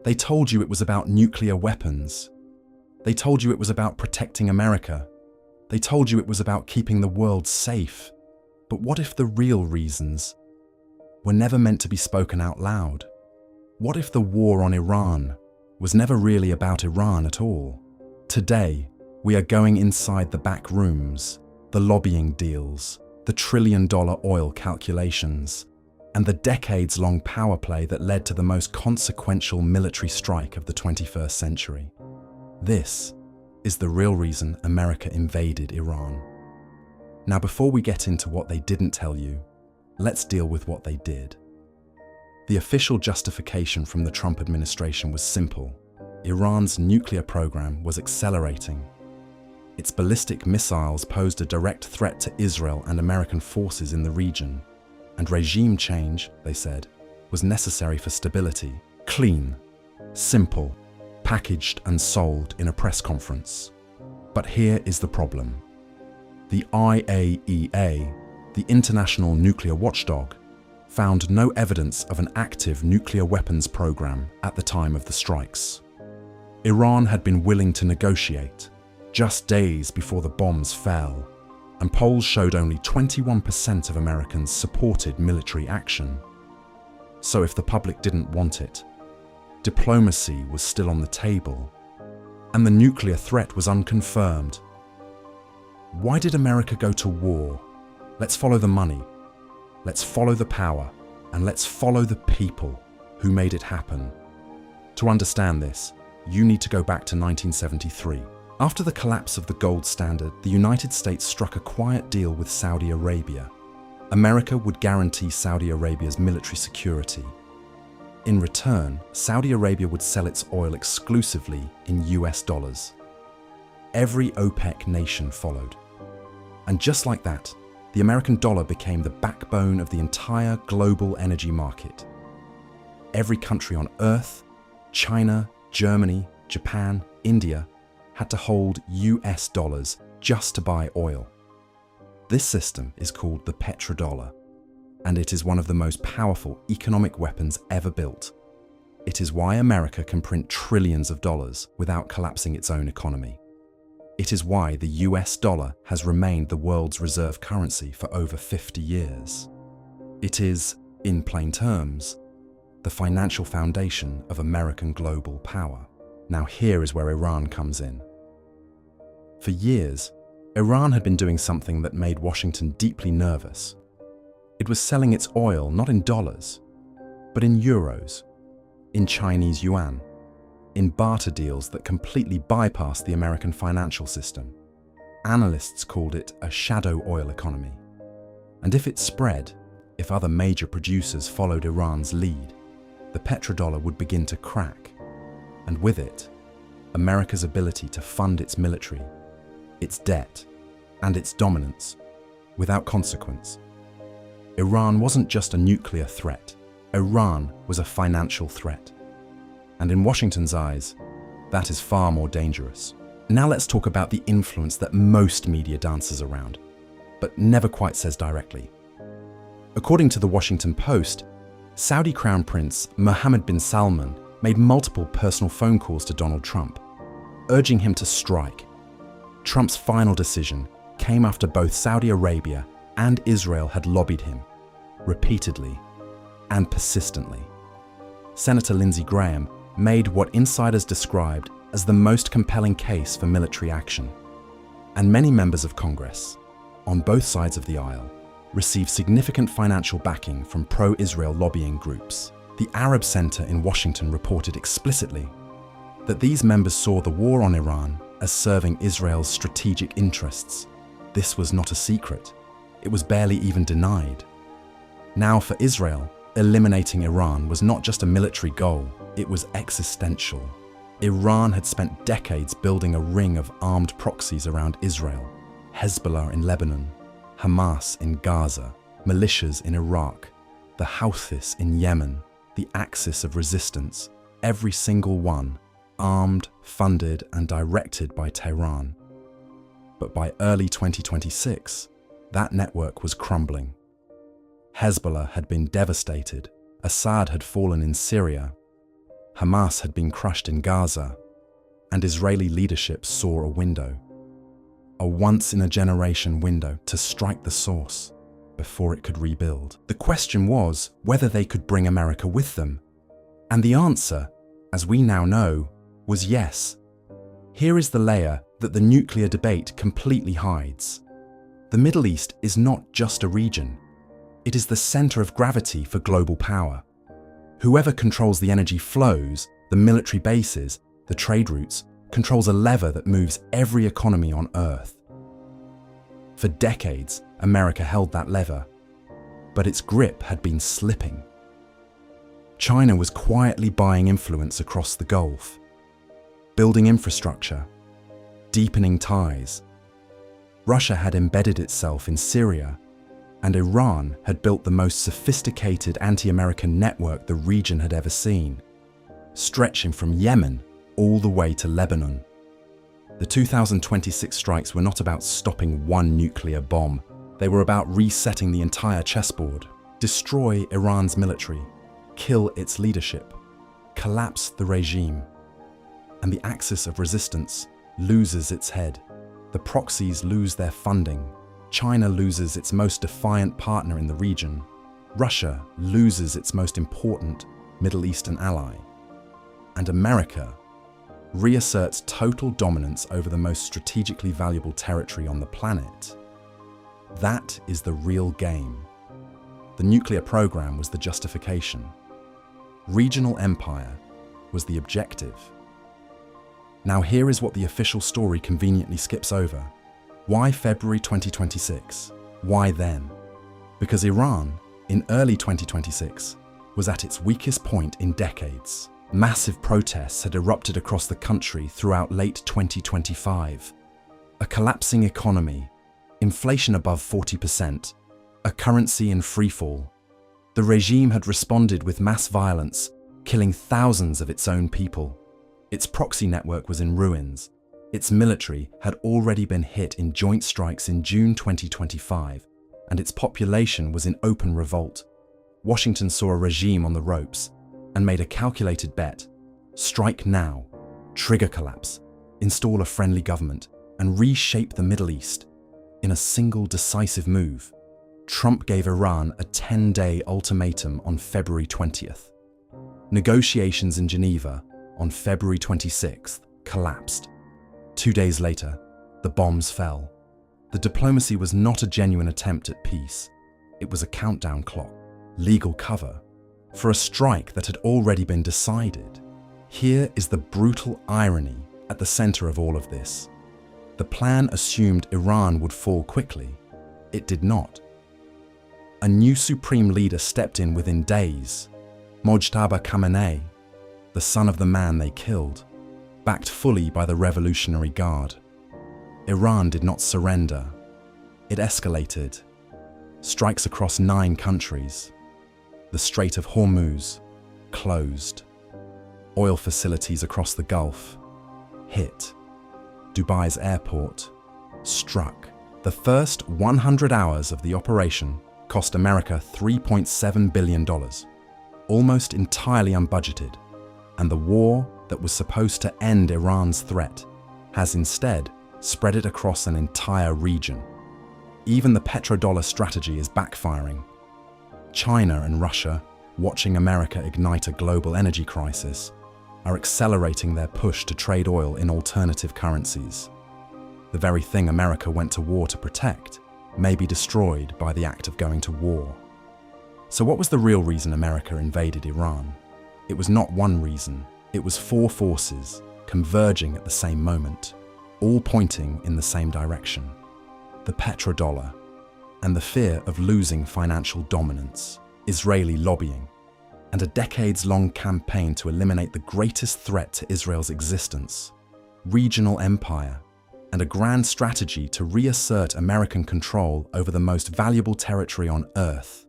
They told you it was about nuclear weapons. They told you it was about protecting America. They told you it was about keeping the world safe. But what if the real reasons were never meant to be spoken out loud? What if the war on Iran was never really about Iran at all? Today, we are going inside the back rooms, the lobbying deals, the trillion-dollar oil calculations, and the decades-long power play that led to the most consequential military strike of the 21st century. This is the real reason America invaded Iran. Now, before we get into what they didn't tell you, let's deal with what they did. The official justification from the Trump administration was simple. Iran's nuclear program was accelerating. Its ballistic missiles posed a direct threat to Israel and American forces in the region, and regime change, they said, was necessary for stability. Clean, simple, packaged and sold in a press conference. But here is the problem. The IAEA, the International Nuclear Watchdog, found no evidence of an active nuclear weapons program at the time of the strikes. Iran had been willing to negotiate just days before the bombs fell, and polls showed only 21% of Americans supported military action. So if the public didn't want it, diplomacy was still on the table, and the nuclear threat was unconfirmed. Why did America go to war? Let's follow the money, let's follow the power, and let's follow the people who made it happen. To understand this, you need to go back to 1973. After the collapse of the gold standard, the United States struck a quiet deal with Saudi Arabia. America would guarantee Saudi Arabia's military security. In return, Saudi Arabia would sell its oil exclusively in US dollars. Every OPEC nation followed. And just like that, the American dollar became the backbone of the entire global energy market. Every country on Earth, China, Germany, Japan, India, had to hold US dollars just to buy oil. This system is called the Petrodollar, and it is one of the most powerful economic weapons ever built. It is why America can print trillions of dollars without collapsing its own economy. It is why the US dollar has remained the world's reserve currency for over 50 years. It is, in plain terms, the financial foundation of American global power. Now here is where Iran comes in. For years, Iran had been doing something that made Washington deeply nervous. It was selling its oil not in dollars, but in euros, in Chinese yuan, in barter deals that completely bypassed the American financial system. Analysts called it a shadow oil economy. And if it spread, if other major producers followed Iran's lead, the petrodollar would begin to crack, and with it, America's ability to fund its military, its debt, and its dominance, without consequence. Iran wasn't just a nuclear threat. Iran was a financial threat. And in Washington's eyes, that is far more dangerous. Now let's talk about the influence that most media dances around, but never quite says directly. According to the Washington Post, Saudi Crown Prince Mohammed bin Salman made multiple personal phone calls to Donald Trump, urging him to strike. Trump's final decision came after both Saudi Arabia and Israel had lobbied him, repeatedly and persistently. Senator Lindsey Graham made what insiders described as the most compelling case for military action. And many members of Congress, on both sides of the aisle, received significant financial backing from pro-Israel lobbying groups. The Arab Center in Washington reported explicitly that these members saw the war on Iran as serving Israel's strategic interests. This was not a secret. It was barely even denied. Now for Israel, eliminating Iran was not just a military goal, it was existential. Iran had spent decades building a ring of armed proxies around Israel: Hezbollah in Lebanon, Hamas in Gaza, militias in Iraq, the Houthis in Yemen, the axis of resistance, every single one armed, funded, and directed by Tehran. But by early 2026, that network was crumbling. Hezbollah had been devastated, Assad had fallen in Syria, Hamas had been crushed in Gaza, and Israeli leadership saw a window. A once-in-a-generation window to strike the source before it could rebuild. The question was whether they could bring America with them. And the answer, as we now know, was yes. Here is the layer that the nuclear debate completely hides. The Middle East is not just a region. It is the center of gravity for global power. Whoever controls the energy flows, the military bases, the trade routes, controls a lever that moves every economy on Earth. For decades, America held that lever, but its grip had been slipping. China was quietly buying influence across the Gulf, building infrastructure, deepening ties. Russia had embedded itself in Syria, and Iran had built the most sophisticated anti-American network the region had ever seen, stretching from Yemen all the way to Lebanon. The 2026 strikes were not about stopping one nuclear bomb. They were about resetting the entire chessboard, destroy Iran's military, kill its leadership, collapse the regime, and the axis of resistance loses its head. The proxies lose their funding. China loses its most defiant partner in the region. Russia loses its most important Middle Eastern ally. And America reasserts total dominance over the most strategically valuable territory on the planet. That is the real game. The nuclear program was the justification. Regional empire was the objective. Now here is what the official story conveniently skips over. Why February 2026? Why then? Because Iran, in early 2026, was at its weakest point in decades. Massive protests had erupted across the country throughout late 2025. A collapsing economy, inflation above 40%, a currency in freefall. The regime had responded with mass violence, killing thousands of its own people. Its proxy network was in ruins. Its military had already been hit in joint strikes in June 2025, and its population was in open revolt. Washington saw a regime on the ropes and made a calculated bet: strike now, trigger collapse, install a friendly government, and reshape the Middle East. In a single decisive move, Trump gave Iran a 10-day ultimatum on February 20th. Negotiations in Geneva on February 26th collapsed. 2 days later, the bombs fell. The diplomacy was not a genuine attempt at peace. It was a countdown clock, legal cover, for a strike that had already been decided. Here is the brutal irony at the center of all of this. The plan assumed Iran would fall quickly. It did not. A new supreme leader stepped in within days. Mojtaba Khamenei, the son of the man they killed, backed fully by the Revolutionary Guard. Iran did not surrender. It escalated. Strikes across 9 countries. The Strait of Hormuz closed. Oil facilities across the Gulf hit. Dubai's airport struck. The first 100 hours of the operation cost America $3.7 billion, almost entirely unbudgeted, and the war that was supposed to end Iran's threat has instead spread it across an entire region. Even the petrodollar strategy is backfiring. China and Russia, watching America ignite a global energy crisis, are accelerating their push to trade oil in alternative currencies. The very thing America went to war to protect may be destroyed by the act of going to war. So what was the real reason America invaded Iran? It was not one reason. It was 4 forces converging at the same moment, all pointing in the same direction: the petrodollar and the fear of losing financial dominance, Israeli lobbying, and a decades-long campaign to eliminate the greatest threat to Israel's existence, regional empire, and a grand strategy to reassert American control over the most valuable territory on Earth.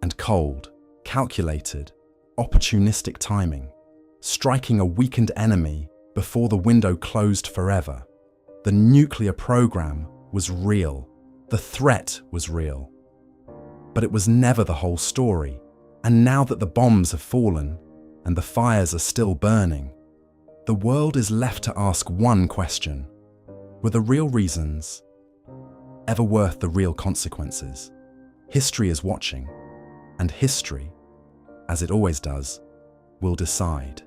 And cold, calculated, opportunistic timing, striking a weakened enemy before the window closed forever. The nuclear program was real. The threat was real. But it was never the whole story. And now that the bombs have fallen, and the fires are still burning, the world is left to ask one question: were the real reasons ever worth the real consequences? History is watching, and history, as it always does, will decide.